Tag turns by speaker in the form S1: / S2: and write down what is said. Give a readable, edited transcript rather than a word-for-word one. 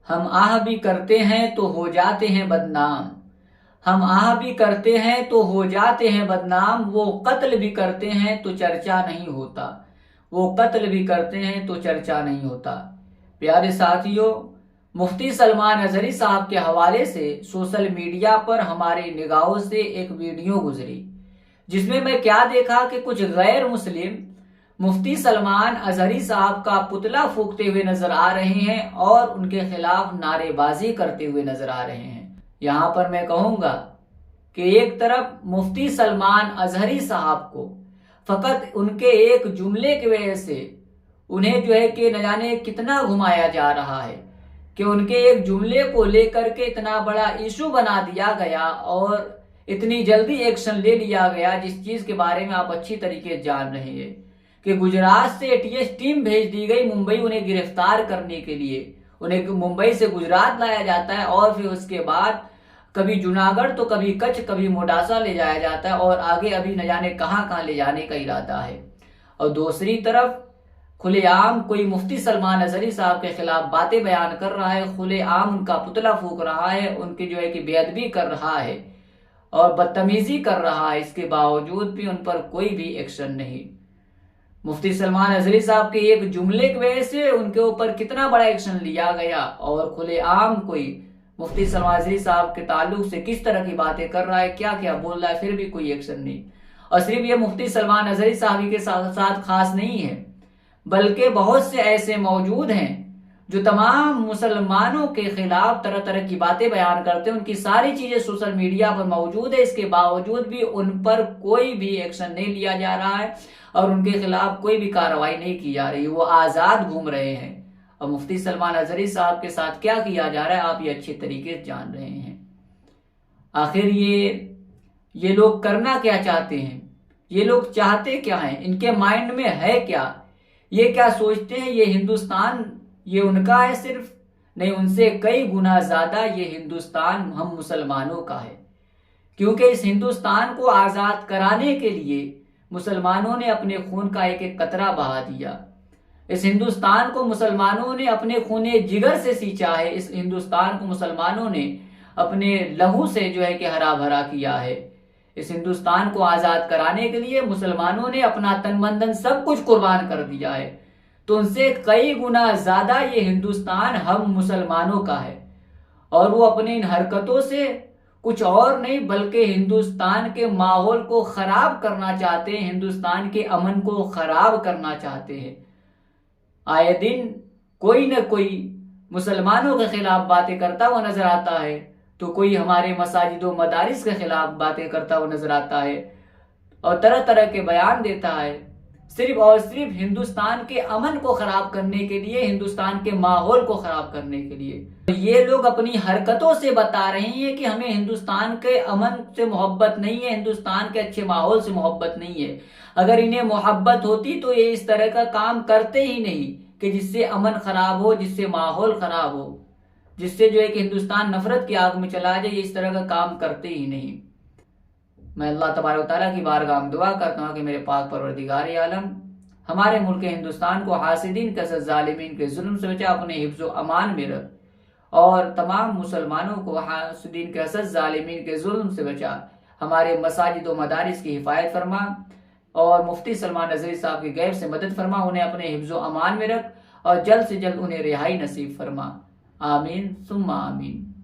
S1: हम आह भी करते हैं तो हो जाते हैं बदनाम। हम आह भी करते हैं तो हो जाते हैं बदनाम। वो कत्ल भी करते हैं तो चर्चा नहीं होता। वो कत्ल भी करते हैं तो चर्चा नहीं होता। प्यारे साथियों, मुफ्ती सलमान अजहरी साहब के हवाले से सोशल मीडिया पर हमारे निगाहों से एक वीडियो गुजरी, जिसमें मैं क्या देखा कि कुछ गैर मुस्लिम मुफ्ती सलमान अजहरी साहब का पुतला फूंकते हुए नजर आ रहे हैं और उनके खिलाफ नारेबाजी करते हुए नजर आ रहे हैं। यहाँ पर मैं कहूंगा कि एक तरफ मुफ्ती सलमान अजहरी साहब को फकत उनके एक जुमले की वजह से उन्हें जो है कि न जाने कितना घुमाया जा रहा है, कि उनके एक जुमले को लेकर के इतना बड़ा इशू बना दिया गया और इतनी जल्दी एक्शन ले लिया गया, जिस चीज के बारे में आप अच्छी तरीके से जान रहे हैं कि गुजरात से एटीएस टीम भेज दी गई मुंबई उन्हें गिरफ्तार करने के लिए। उन्हें मुंबई से गुजरात लाया जाता है और फिर उसके बाद कभी जूनागढ़ तो कभी कच्छ कभी मोडासा ले जाया जाता है और आगे अभी न जाने कहां कहां ले जाने का इरादा है। और दूसरी तरफ खुलेआम कोई मुफ्ती सलमान अजहरी साहब के खिलाफ बातें बयान कर रहा है, खुलेआम उनका पुतला फूंक रहा है, उनकी जो है कि बेअदबी कर रहा है और बदतमीजी कर रहा है। इसके बावजूद भी उन पर कोई भी एक्शन नहीं। मुफ्ती सलमान अजहरी साहब के एक जुमले की वजह से उनके ऊपर कितना बड़ा एक्शन लिया गया और खुलेआम कोई मुफ्ती सलमान अजहरी साहब के ताल्लुक से किस तरह की बातें कर रहा है, क्या क्या बोल रहा है, फिर भी कोई एक्शन नहीं। और सिर्फ ये मुफ्ती सलमान अजहरी साहब के साथ खास नहीं है, बल्कि बहुत से ऐसे मौजूद हैं जो तमाम मुसलमानों के खिलाफ तरह तरह की बातें बयान करते हैं। उनकी सारी चीजें सोशल मीडिया पर मौजूद है, इसके बावजूद भी उन पर कोई भी एक्शन नहीं लिया जा रहा है और उनके खिलाफ कोई भी कार्रवाई नहीं की जा रही। वो आजाद घूम रहे हैं। और मुफ्ती सलमान अजहरी साहब के साथ क्या किया जा रहा है आप ये अच्छे तरीके से जान रहे हैं। आखिर ये लोग करना क्या चाहते हैं, ये लोग चाहते क्या हैं, इनके माइंड में है क्या, ये क्या सोचते हैं ये हिंदुस्तान ये उनका है सिर्फ? नहीं, उनसे कई गुना ज्यादा ये हिंदुस्तान हम मुसलमानों का है। क्योंकि इस हिंदुस्तान को आजाद कराने के लिए मुसलमानों ने अपने खून का एक एक कतरा बहा दिया। इस हिंदुस्तान को मुसलमानों ने अपने खूने जिगर से सींचा है। इस हिंदुस्तान को मुसलमानों ने अपने लहू से जो है कि हरा भरा किया है। इस हिंदुस्तान को आजाद कराने के लिए मुसलमानों ने अपना तन मन धन सब कुछ कुर्बान कर दिया है। तो उनसे कई गुना ज्यादा ये हिंदुस्तान हम मुसलमानों का है। और वो अपनी इन हरकतों से कुछ और नहीं बल्कि हिंदुस्तान के माहौल को खराब करना चाहते हैं, हिंदुस्तान के अमन को खराब करना चाहते हैं। आए दिन कोई न कोई मुसलमानों के खिलाफ बातें करता हुआ नजर आता है, तो कोई हमारे मसाजिदों मदारिस के खिलाफ बातें करता हुआ नजर आता है और तरह तरह के बयान देता है, सिर्फ और सिर्फ हिंदुस्तान के अमन को खराब करने के लिए, हिंदुस्तान के माहौल को खराब करने के लिए। ये लोग अपनी हरकतों से बता रहे हैं कि हमें हिंदुस्तान के अमन से मोहब्बत नहीं है, हिंदुस्तान के अच्छे माहौल से मोहब्बत नहीं है। अगर इन्हें मोहब्बत होती तो ये इस तरह का काम करते ही नहीं कि जिससे अमन खराब हो, जिससे माहौल खराब हो, जिससे जो है कि हिंदुस्तान नफरत की आग में चला जाए, ये इस तरह का काम करते ही नहीं। मैं अल्लाह तबारक व तआला की बारगाह में दुआ करता हूँ कि मेरे पाक परवरदिगार आलम हमारे मुल्क हिंदुस्तान को हासिदीन के जालिमीन के जुल्म से बचा, अपने हिफ्ज़ व अमान में रख और तमाम मुसलमानों को हासिदीन के असद जालिमीन के जुल्म से बचा। हमारे मसाजिद व मदारिस की हिफायत फरमा और मुफ्ती सलमान अजहरी साहब की गैब से मदद फरमा, उन्हें अपने हिफ्ज़ व अमान में रख और जल्द से जल्द उन्हें रिहाई नसीब फरमा। आमीन सुम्मा आमीन।